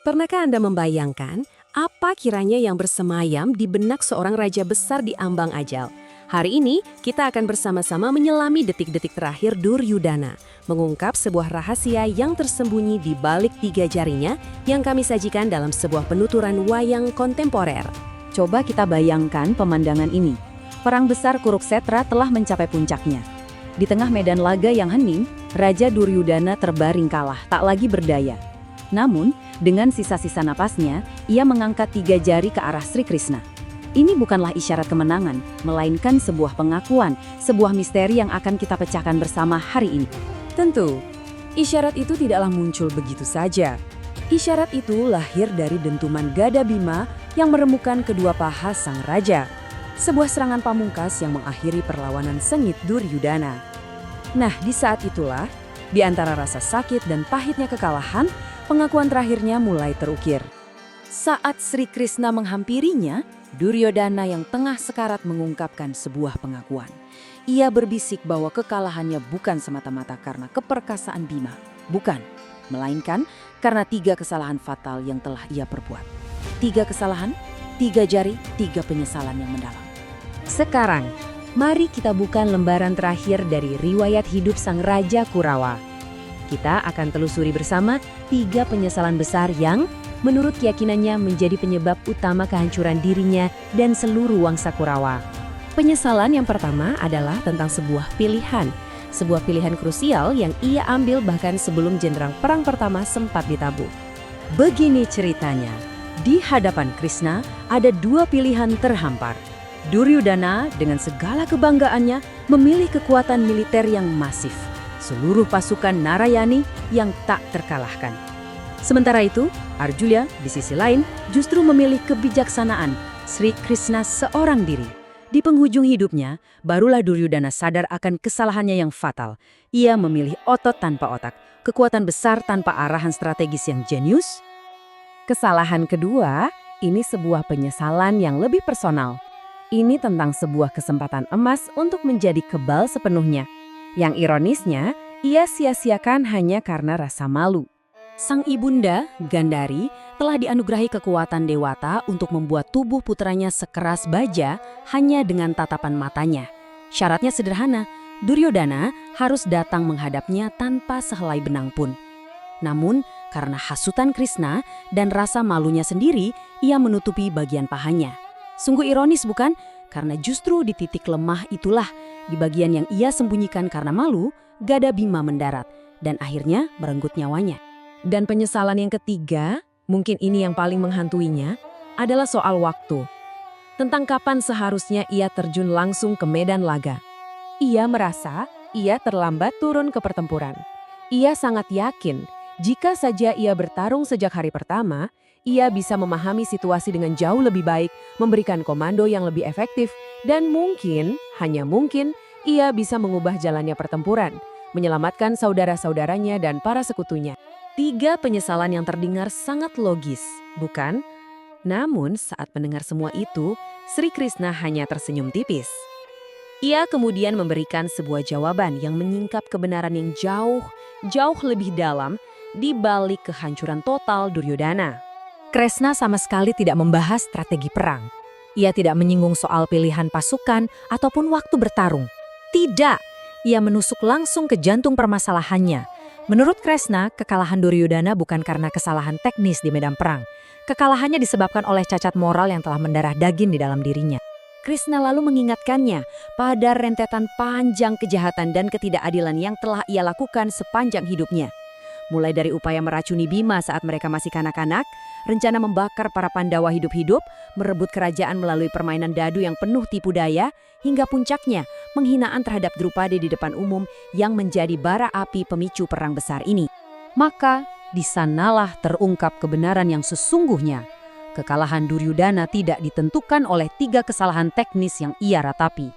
Pernahkah Anda membayangkan apa kiranya yang bersemayam di benak seorang raja besar di ambang ajal? Hari ini kita akan bersama-sama menyelami detik-detik terakhir Duryudana, mengungkap sebuah rahasia yang tersembunyi di balik 3 jarinya yang kami sajikan dalam sebuah penuturan wayang kontemporer. Coba kita bayangkan pemandangan ini. Perang besar Kuruksetra telah mencapai puncaknya. Di tengah medan laga yang hening, Raja Duryudana terbaring kalah, tak lagi berdaya. Namun, dengan sisa-sisa napasnya, ia mengangkat 3 jari ke arah Sri Krishna. Ini bukanlah isyarat kemenangan, melainkan sebuah pengakuan, sebuah misteri yang akan kita pecahkan bersama hari ini. Tentu, isyarat itu tidaklah muncul begitu saja. Isyarat itu lahir dari dentuman Gada Bima yang meremukkan kedua paha sang raja. Sebuah serangan pamungkas yang mengakhiri perlawanan sengit Duryudana. Nah, di saat itulah, di antara rasa sakit dan pahitnya kekalahan, pengakuan terakhirnya mulai terukir. Saat Sri Krishna menghampirinya, Duryodhana yang tengah sekarat mengungkapkan sebuah pengakuan. Ia berbisik bahwa kekalahannya bukan semata-mata karena keperkasaan Bima. Bukan, melainkan karena 3 kesalahan fatal yang telah ia perbuat. 3 kesalahan, 3 jari, 3 penyesalan yang mendalam. Sekarang, mari kita buka lembaran terakhir dari riwayat hidup sang Raja Kurawa. Kita akan telusuri bersama 3 penyesalan besar yang, menurut keyakinannya, menjadi penyebab utama kehancuran dirinya dan seluruh wangsa Kurawa. Penyesalan yang pertama adalah tentang sebuah pilihan krusial yang ia ambil bahkan sebelum jenderang perang pertama sempat ditabuh. Begini ceritanya, di hadapan Krishna ada 2 pilihan terhampar. Duryudana dengan segala kebanggaannya memilih kekuatan militer yang masif. Seluruh pasukan Narayani yang tak terkalahkan. Sementara itu, Arjuna di sisi lain justru memilih kebijaksanaan, Sri Krishna seorang diri. Di penghujung hidupnya, barulah Duryudana sadar akan kesalahannya yang fatal. Ia memilih otot tanpa otak, kekuatan besar tanpa arahan strategis yang jenius. Kesalahan kedua, ini sebuah penyesalan yang lebih personal. Ini tentang sebuah kesempatan emas untuk menjadi kebal sepenuhnya. Yang ironisnya, ia sia-siakan hanya karena rasa malu. Sang ibunda, Gandhari, telah dianugerahi kekuatan dewata untuk membuat tubuh putranya sekeras baja hanya dengan tatapan matanya. Syaratnya sederhana, Duryodhana harus datang menghadapnya tanpa sehelai benang pun. Namun, karena hasutan Krishna dan rasa malunya sendiri, ia menutupi bagian pahanya. Sungguh ironis bukan? Karena justru di titik lemah itulah, di bagian yang ia sembunyikan karena malu, Gada Bima mendarat dan akhirnya merenggut nyawanya. Dan penyesalan yang ketiga, mungkin ini yang paling menghantuinya, adalah soal waktu. Tentang kapan seharusnya ia terjun langsung ke medan laga. Ia merasa ia terlambat turun ke pertempuran. Ia sangat yakin jika saja ia bertarung sejak hari pertama, ia bisa memahami situasi dengan jauh lebih baik, memberikan komando yang lebih efektif, dan mungkin, hanya mungkin, ia bisa mengubah jalannya pertempuran, menyelamatkan saudara-saudaranya dan para sekutunya. 3 penyesalan yang terdengar sangat logis, bukan? Namun saat mendengar semua itu, Sri Krishna hanya tersenyum tipis. Ia kemudian memberikan sebuah jawaban yang menyingkap kebenaran yang jauh lebih dalam di balik kehancuran total Duryodhana. Krishna sama sekali tidak membahas strategi perang. Ia tidak menyinggung soal pilihan pasukan ataupun waktu bertarung. Tidak, ia menusuk langsung ke jantung permasalahannya. Menurut Krishna, kekalahan Duryodhana bukan karena kesalahan teknis di medan perang. Kekalahannya disebabkan oleh cacat moral yang telah mendarah daging di dalam dirinya. Krishna lalu mengingatkannya pada rentetan panjang kejahatan dan ketidakadilan yang telah ia lakukan sepanjang hidupnya. Mulai dari upaya meracuni Bima saat mereka masih kanak-kanak, rencana membakar para Pandawa hidup-hidup, merebut kerajaan melalui permainan dadu yang penuh tipu daya, hingga puncaknya penghinaan terhadap Drupadi di depan umum yang menjadi bara api pemicu perang besar ini. Maka, di sanalah terungkap kebenaran yang sesungguhnya. Kekalahan Duryudana tidak ditentukan oleh 3 kesalahan teknis yang ia ratapi.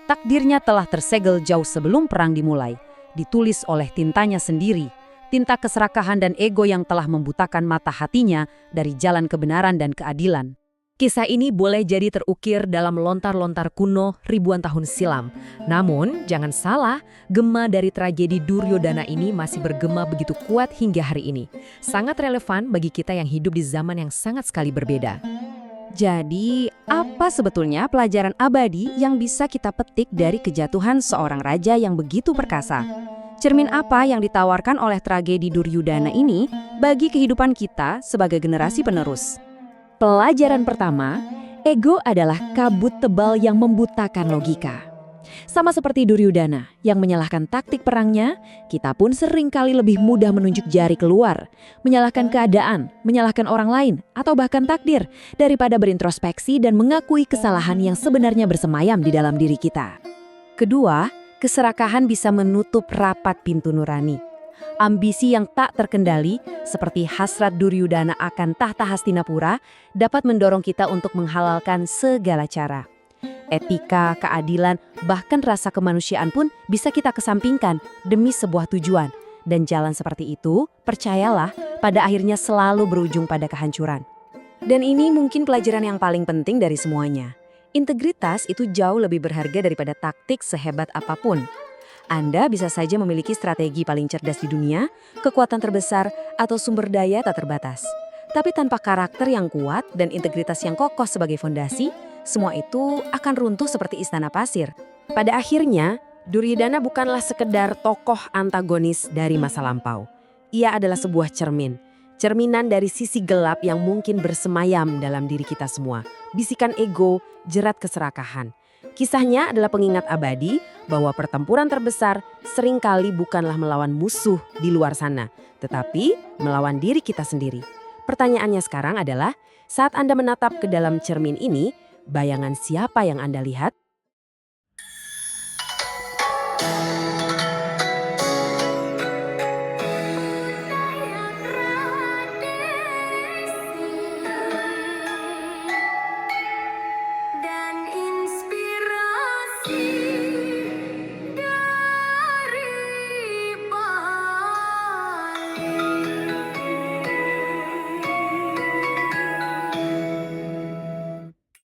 Takdirnya telah tersegel jauh sebelum perang dimulai, ditulis oleh tintanya sendiri. Tinta keserakahan dan ego yang telah membutakan mata hatinya dari jalan kebenaran dan keadilan. Kisah ini boleh jadi terukir dalam lontar-lontar kuno ribuan tahun silam. Namun, jangan salah, gema dari tragedi Duryodana ini masih bergema begitu kuat hingga hari ini. Sangat relevan bagi kita yang hidup di zaman yang sangat sekali berbeda. Jadi, apa sebetulnya pelajaran abadi yang bisa kita petik dari kejatuhan seorang raja yang begitu perkasa? Cermin apa yang ditawarkan oleh tragedi Duryodana ini bagi kehidupan kita sebagai generasi penerus? Pelajaran pertama, ego adalah kabut tebal yang membutakan logika. Sama seperti Duryodana yang menyalahkan taktik perangnya, kita pun seringkali lebih mudah menunjuk jari keluar, menyalahkan keadaan, menyalahkan orang lain, atau bahkan takdir, daripada berintrospeksi dan mengakui kesalahan yang sebenarnya bersemayam di dalam diri kita. Kedua, keserakahan bisa menutup rapat pintu nurani. Ambisi yang tak terkendali, seperti hasrat Duryodana akan tahta Hastinapura, dapat mendorong kita untuk menghalalkan segala cara. Etika, keadilan, bahkan rasa kemanusiaan pun bisa kita kesampingkan demi sebuah tujuan. Dan jalan seperti itu, percayalah, pada akhirnya selalu berujung pada kehancuran. Dan ini mungkin pelajaran yang paling penting dari semuanya. Integritas itu jauh lebih berharga daripada taktik sehebat apapun. Anda bisa saja memiliki strategi paling cerdas di dunia, kekuatan terbesar, atau sumber daya tak terbatas. Tapi tanpa karakter yang kuat dan integritas yang kokoh sebagai fondasi, semua itu akan runtuh seperti istana pasir. Pada akhirnya, Duryodana bukanlah sekedar tokoh antagonis dari masa lampau. Ia adalah sebuah cerminan dari sisi gelap yang mungkin bersemayam dalam diri kita semua. Bisikan ego, jerat keserakahan. Kisahnya adalah pengingat abadi bahwa pertempuran terbesar seringkali bukanlah melawan musuh di luar sana, tetapi melawan diri kita sendiri. Pertanyaannya sekarang adalah, saat Anda menatap ke dalam cermin ini, bayangan siapa yang Anda lihat?